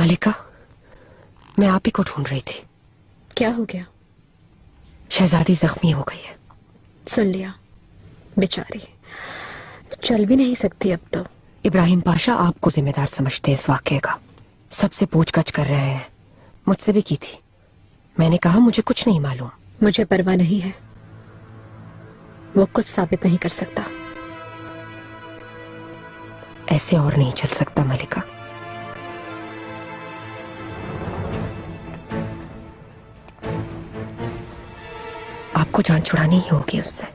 मलिका, मैं आप ही को ढूंढ रही थी। क्या हो गया? शहजादी जख्मी हो गई है। सुन लिया, बेचारी चल भी नहीं सकती अब तो। इब्राहिम पाशा आपको जिम्मेदार समझते इस वाकये का, सबसे पूछगछ कर रहे हैं। मुझसे भी की थी। मैंने कहा मुझे कुछ नहीं मालूम। मुझे परवाह नहीं है, वो कुछ साबित नहीं कर सकता। ऐसे और नहीं चल सकता मलिका। आपको जान छुड़ानी ही होगी उससे,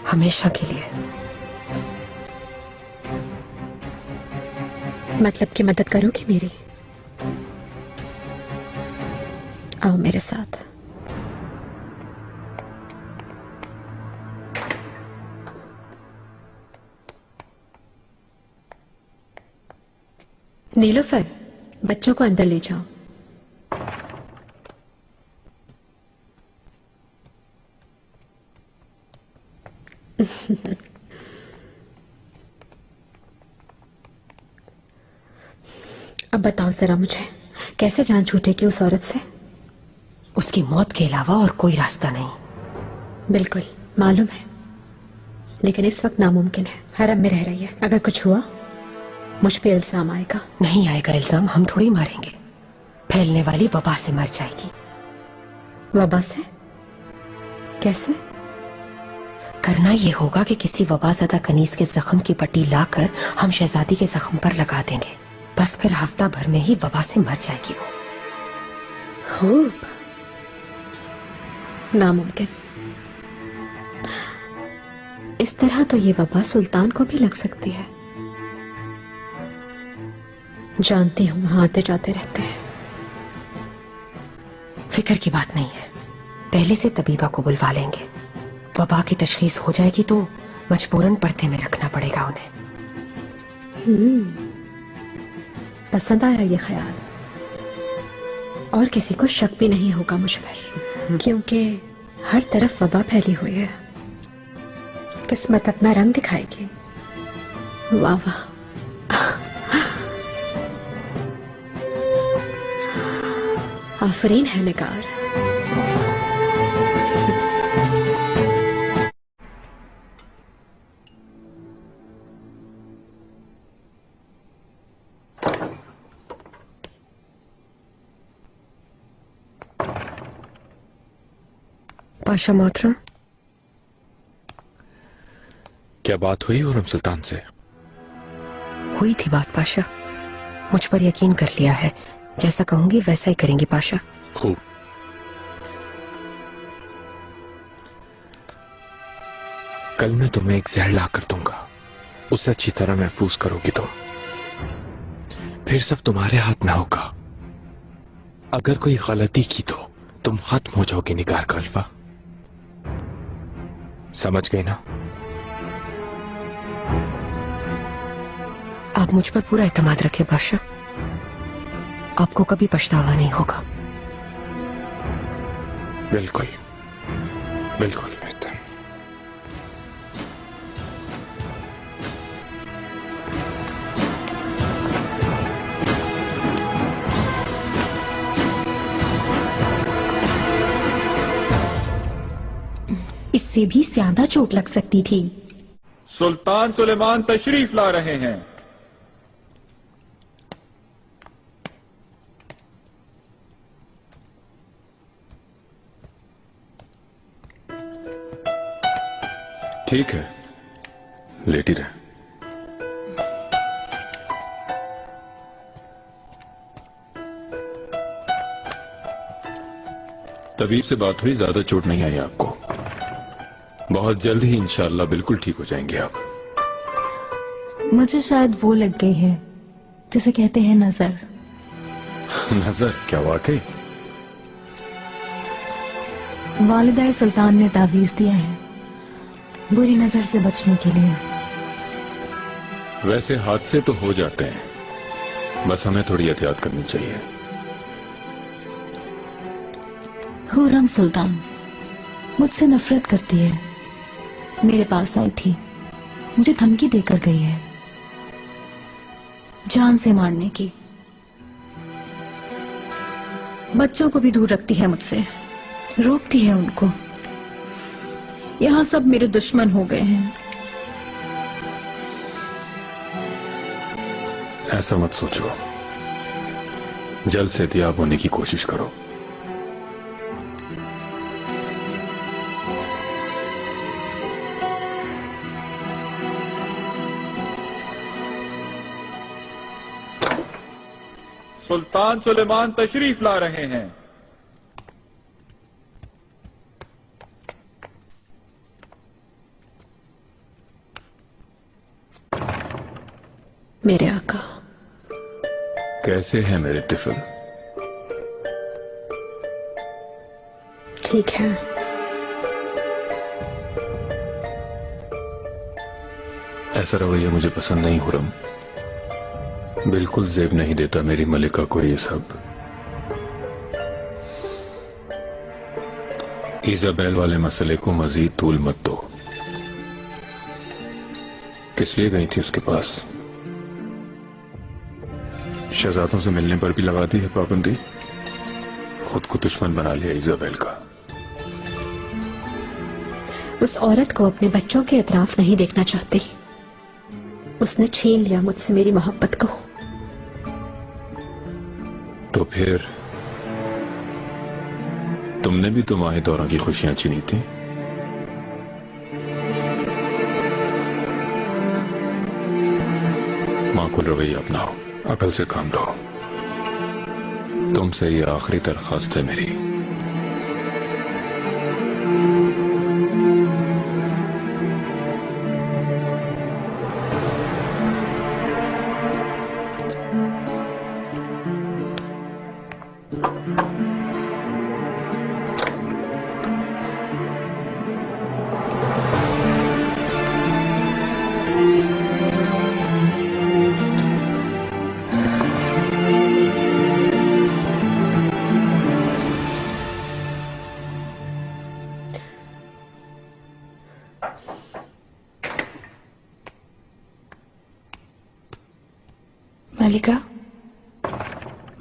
हमेशा के लिए। मतलब कि मदद करोगी मेरी? आओ मेरे साथ। नीलोफर, बच्चों को अंदर ले जाओ। अब बताओ जरा मुझे, कैसे जान छूटेगी उस औरत से? उसकी मौत के अलावा और कोई रास्ता नहीं। बिल्कुल मालूम है, लेकिन इस वक्त नामुमकिन है। हरम में रह रही है, अगर कुछ हुआ मुझ पे इल्जाम आएगा। नहीं आएगा इल्जाम, हम थोड़ी मारेंगे। फैलने वाली वबा से मर जाएगी। वबा से? कैसे? करना ये होगा कि किसी वबाज़दा कनीज के जख्म की पट्टी लाकर हम शहजादी के जख्म पर लगा देंगे। बस फिर हफ्ता भर में ही वबा से मर जाएगी वो। खूब। नामुमकिन। इस तरह तो ये वबा सुल्तान को भी लग सकती है। जानती हूं, वहां आते जाते रहते हैं। फिक्र की बात नहीं है, पहले से तबीबा को बुलवा लेंगे। वबा की तशखीस हो जाएगी तो मजबूरन पर्दे में रखना पड़ेगा उन्हें। पसंद आया ये ख्याल। और किसी को शक भी नहीं होगा मुझ पर, क्योंकि हर तरफ वबा फैली हुई है। किस्मत अपना रंग दिखाएगी। वाह वाह। आफरीन है निगार। पाशा मोहतरम, क्या बात हुई हुरम सुल्तान से? हुई थी बात पाशा। मुझ पर यकीन कर लिया है, जैसा कहूंगी वैसा ही करेंगी पाशा। खूब। कल मैं तुम्हें एक जहर ला कर दूंगा, उसे अच्छी तरह महफूज करोगी तुम। फिर सब तुम्हारे हाथ में होगा। अगर कोई गलती की तो तुम खत्म हो जाओगी निगार का अल्फा। समझ गई ना? आप मुझ पर पूरा एतमाद रखें पाशा, आपको कभी पछतावा नहीं होगा। बिल्कुल बिल्कुल बेहतर। इससे भी ज्यादा चोट लग सकती थी। सुल्तान सुलेमान तशरीफ ला रहे हैं। ठीक है, लेटी रहे। तबीब से बात हुई, ज्यादा चोट नहीं आई आपको। बहुत जल्द ही इंशाअल्लाह बिल्कुल ठीक हो जाएंगे आप। मुझे शायद वो लग गई है जिसे कहते हैं नजर। नजर? क्या वाकई? वालिदा सुल्तान ने तावीज दिया है बुरी नजर से बचने के लिए। वैसे हादसे तो हो जाते हैं, बस हमें थोड़ी एहतियात करनी चाहिए। हुर्रम सुल्तान मुझसे नफरत करती है। मेरे पास आई थी, मुझे धमकी देकर गई है, जान से मारने की। बच्चों को भी दूर रखती है मुझसे, रोकती है उनको। यहाँ सब मेरे दुश्मन हो गए हैं। ऐसा मत सोचो, जल्द से एहतियात होने की कोशिश करो। सुल्तान सुलेमान तशरीफ ला रहे हैं। मेरे आका। कैसे हैं मेरे तिफल? ठीक है। ऐसा रवैया मुझे पसंद नहीं हुरम, बिल्कुल जेब नहीं देता मेरी मलिका को ये सब। इजाबेल वाले मसले को मजीद तूल मत दो। किस लिए गई थी उसके पास? शहजादों से मिलने पर भी लगा दी है पाबंदी, खुद को दुश्मन बना लिया इजाबेल का। उस औरत को अपने बच्चों के एतराफ नहीं देखना चाहती। उसने छीन लिया मुझसे मेरी मोहब्बत को। तो फिर तुमने भी तो माह दौरा की खुशियां छीनी थी। माकूल रवैया अपनाओ, अकल से काम लो। तुमसे ये आखिरी दरखास्त है मेरी। मलिका,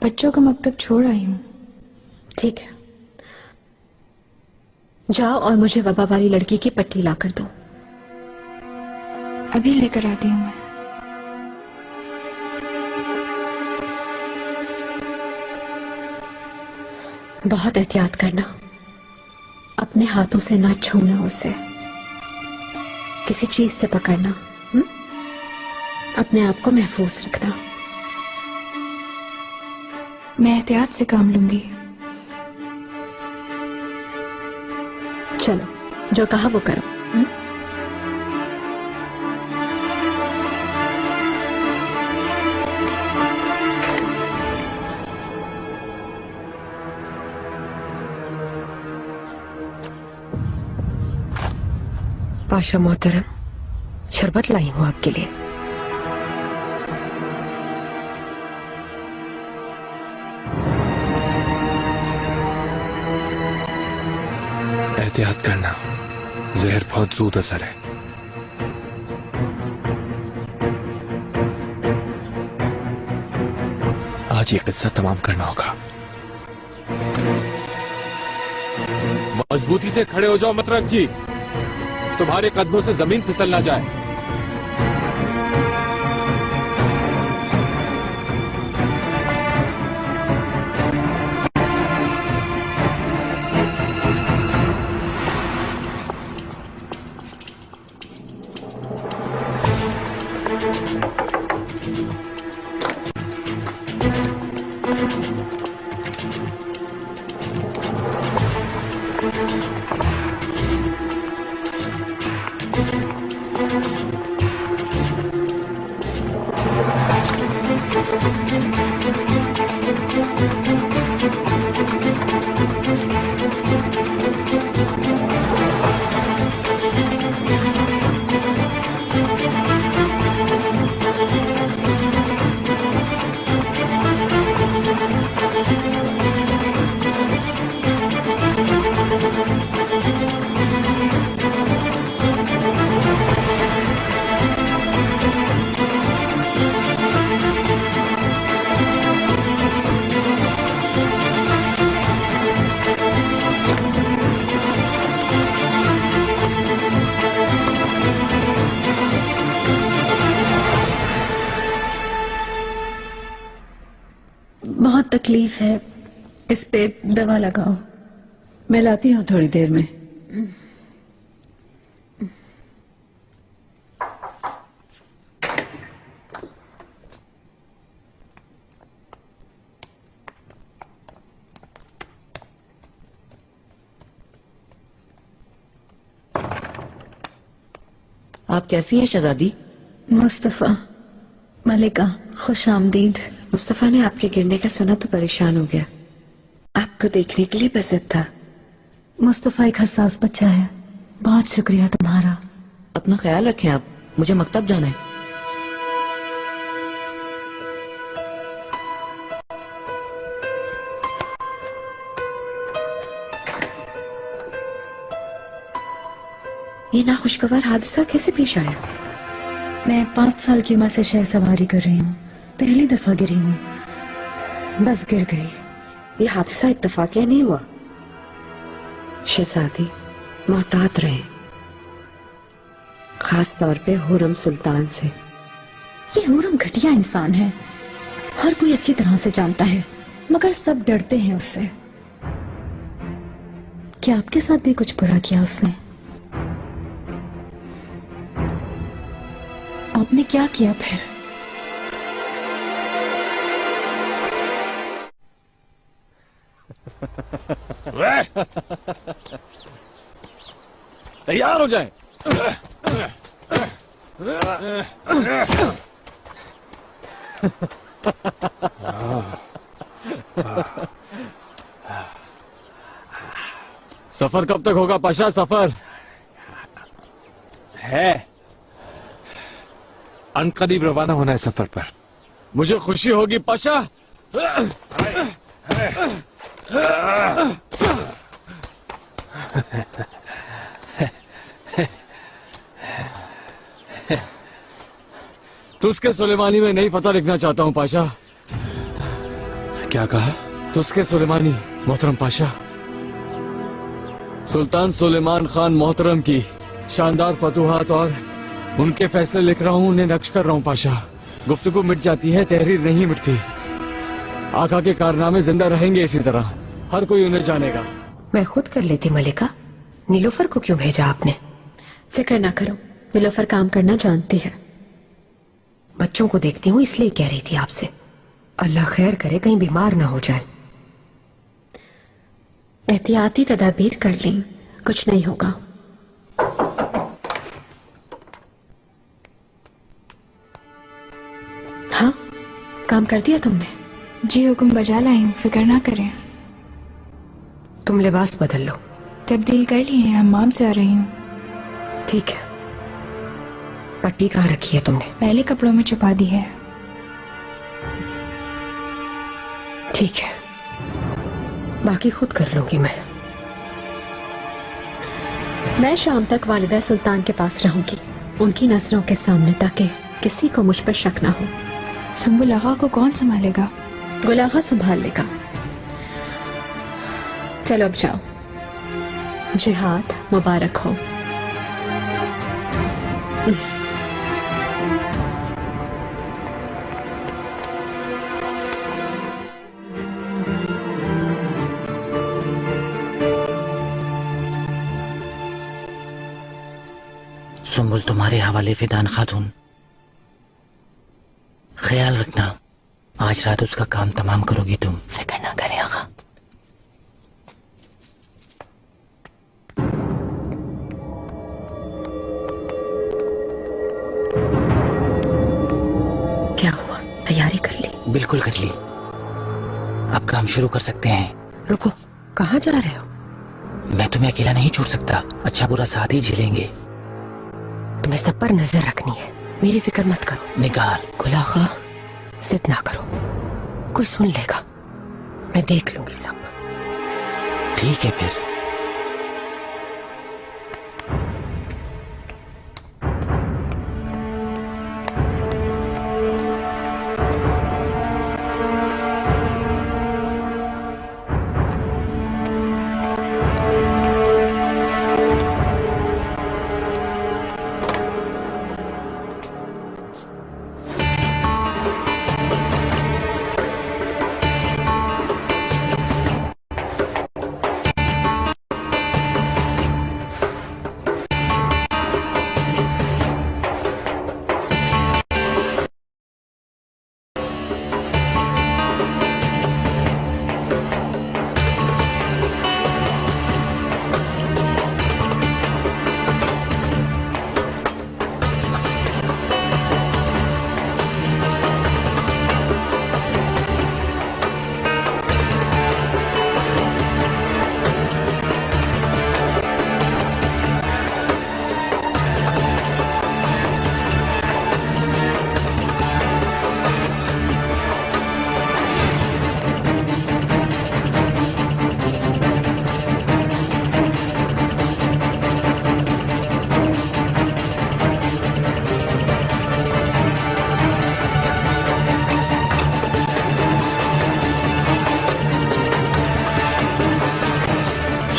बच्चों का मकतब छोड़ आई हूँ। ठीक है, जाओ और मुझे वबा वाली लड़की की पट्टी ला कर दो। अभी लेकर आती हूँ मैं। बहुत एहतियात करना, अपने हाथों से ना छूना उसे, किसी चीज से पकड़ना। अपने आप को महफूज रखना। मैं एहतियात से काम लूंगी। चलो, जो कहा वो करो। पाशा मोहतरम, शरबत लाई हूं आपके लिए। एहतियात करना, जहर बहुत ज़ूद असर है। आज ये किस्सा तमाम करना होगा। मजबूती से खड़े हो जाओ मतरक जी, तुम्हारे कदमों से जमीन फिसल ना जाए। तकलीफ है, इस पे दवा लगाओ। मैं लाती हूँ थोड़ी देर में। आप कैसी हैं शहजादी? मुस्तफा, मलिका, खुश आमदीद। मुस्तफा ने आपके गिरने का सुना तो परेशान हो गया, आपको देखने के लिए बेसब्र था। मुस्तफा एक हसास बच्चा है, बहुत शुक्रिया तुम्हारा। अपना ख्याल रखें आप, मुझे मकतब जाना है। ये नाखुशगवार हादसा कैसे पेश आया? मैं 5 साल की उम्र से शह सवारी कर रही हूँ, पहली दफा गिरी हूँ, बस गिर गई। ये हादसा इत्तेफाकिया नहीं हुआ। शहजादी मोहतात रहे, खास तौर पे हुरम सुल्तान से। ये हुरम घटिया इंसान है, हर कोई अच्छी तरह से जानता है, मगर सब डरते हैं उससे। क्या आपके साथ भी कुछ बुरा किया उसने? आपने क्या किया फिर? तैयार हो जाए। सफर कब तक होगा पाशा? सफर है, अनकरीब रवाना होना है सफर पर। मुझे खुशी होगी पाशा। तुस्के सुलेमानी में नई फतह लिखना चाहता हूँ पाशा। क्या कहा? तुस्के सुलेमानी मोहतरम पाशा। सुल्तान सुलेमान खान मोहतरम की शानदार फतूहात और उनके फैसले लिख रहा हूँ, उन्हें नक्श कर रहा हूँ पाशा। गुफ्तगू मिट जाती है, तहरीर नहीं मिटती। आका के कारनामे जिंदा रहेंगे इसी तरह, हर कोई उन्हें जानेगा। मैं खुद कर लेती मलिका, नीलोफर को क्यों भेजा आपने? फिक्र ना करो, नीलोफर काम करना जानती है। बच्चों को देखती हूँ इसलिए कह रही थी आपसे। अल्लाह खैर करे कहीं बीमार ना हो जाए। एहतियाती तदाबीर कर ली, कुछ नहीं होगा। हाँ, काम कर दिया तुमने? जी हुक्म बजा लाई हूँ, फिक्र ना करें। तुम लिबास बदल लो। तब्दील कर लिए हैं, हम्माम से आ रही हूँ। ठीक है। पट्टी कहाँ रखी है तुमने? पहले कपड़ों में छुपा दी है। ठीक है, बाकी खुद कर लूंगी मैं। मैं शाम तक वालिदा सुल्तान के पास रहूंगी, उनकी नजरों के सामने, ताकि किसी को मुझ पर शक ना हो। सुंबुल आगा को कौन संभालेगा? गुल आगा संभाल लेगा। चलो अब जाओ, जिहाद मुबारक हो। सुंबुल तुम्हारे हवाले फिदान खातून। ख्याल रखना, आज रात उसका काम तमाम करोगी तुम। फिक्र ना करें आगा। क्या हुआ, तैयारी कर ली? बिल्कुल कर ली, अब काम शुरू कर सकते हैं। रुको, कहाँ जा रहे हो? मैं तुम्हें अकेला नहीं छोड़ सकता, अच्छा बुरा साथ ही झेलेंगे। तुम्हें सब पर नजर रखनी है, मेरी फिक्र मत करो। निगार। गुलाखा, जिद ना करो, कोई सुन लेगा। मैं देख लूंगी सब। ठीक है फिर।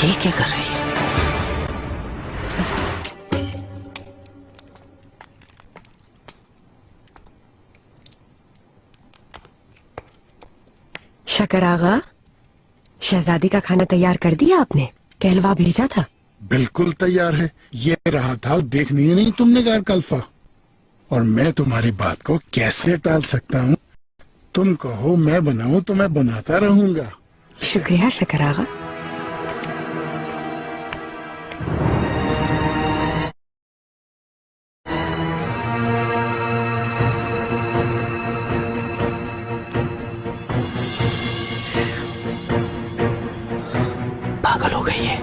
ये क्या कर रही है? शकर आगा, शहजादी का खाना तैयार कर दिया आपने? कहलवा भेजा था? बिल्कुल तैयार है। ये रहा था, देखनी ही नहीं तुमने गार कल्फा। और मैं तुम्हारी बात को कैसे टाल सकता हूँ? तुम कहो मैं बनाऊं तो मैं बनाता रहूंगा। शुक्रिया शकर आगा। पागल हो गई है।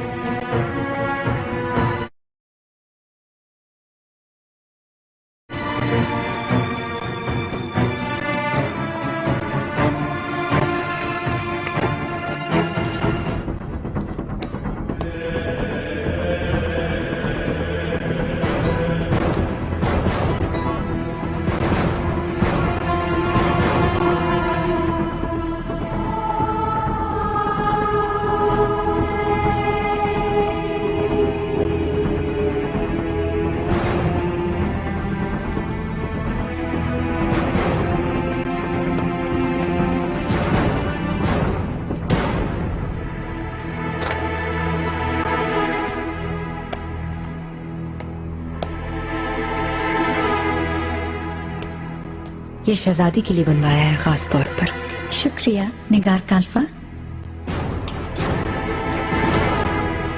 ये शहजादी के लिए बनवाया है खास तौर पर। शुक्रिया निगार काल्फा।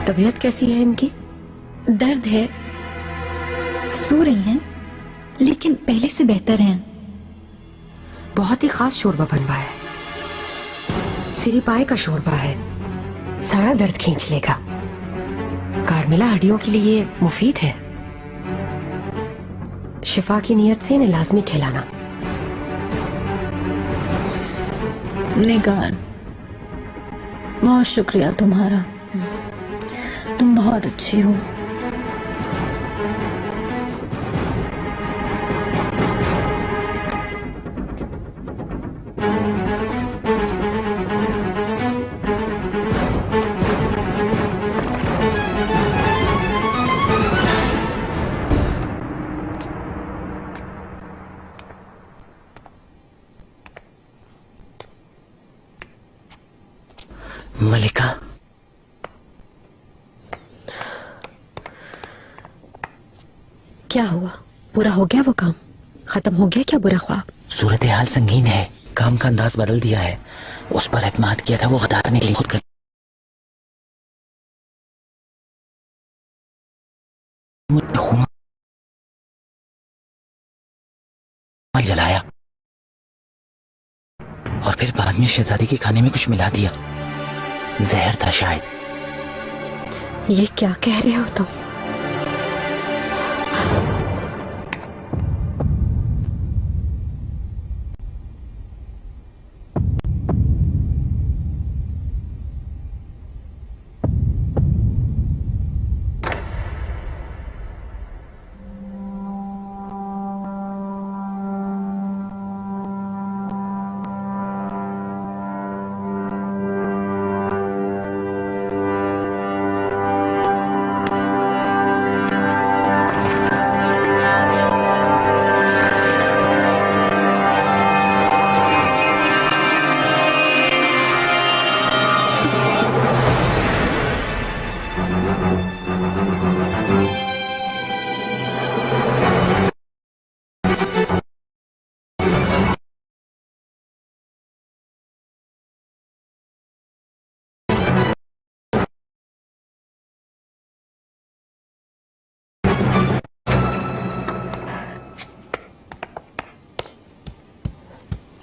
तबीयत कैसी है इनकी? दर्द है, सो रही हैं, लेकिन पहले से बेहतर हैं। बहुत ही खास शोरबा बनवाया है, सिरी पाए का शोरबा है, सारा दर्द खींच लेगा। कारमिला हड्डियों के लिए मुफीद है। शिफा की नीयत से इन्हें लाजमी खिलाना। निगार, बहुत शुक्रिया तुम्हारा, तुम बहुत अच्छी हो। मलिका, क्या हुआ? पूरा हो गया वो काम? खत्म हो गया क्या बुरा ख्वाब? सूरत हाल संगीन है, काम का अंदाज बदल दिया है। उस पर एतमाद किया था वो गदारने के लिए खुद कर जलाया और फिर बाद में शहजादी के खाने में कुछ मिला दिया। जहर था शायद। ये क्या कह रहे हो तुम?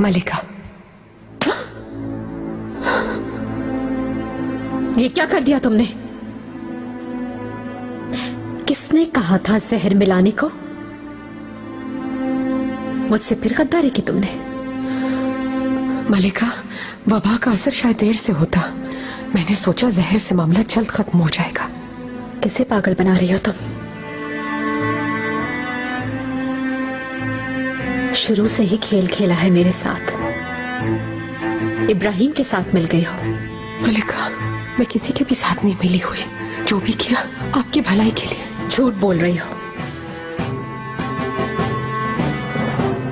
मलिका, ये क्या कर दिया तुमने? किसने कहा था जहर मिलाने को? मुझसे फिर गद्दारी की तुमने? मलिका, वबा का असर शायद देर से होता। मैंने सोचा जहर से मामला जल्द खत्म हो जाएगा। किसे पागल बना रही हो तुम? शुरू से ही खेल खेला है मेरे साथ, इब्राहिम के साथ मिल गई हो। मलिका, मैं किसी के भी साथ नहीं मिली हुई। जो भी किया आपकी भलाई के लिए। झूठ बोल रही हो।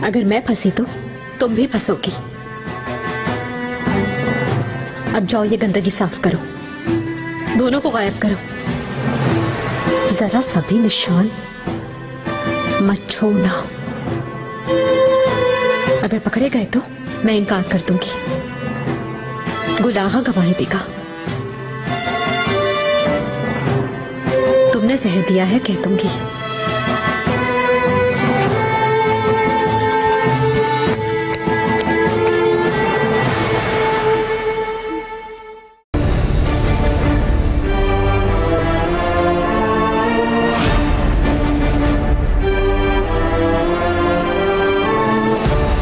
अगर मैं फंसी तो तुम भी फंसोगी। अब जाओ, ये गंदगी साफ करो, दोनों को गायब करो। जरा सा भी निशान मत छोड़ना। अगर पकड़े गए तो मैं इनकार कर दूंगी। गुलाहा गवाही देगा। तुमने जहर दिया है कह दूंगी।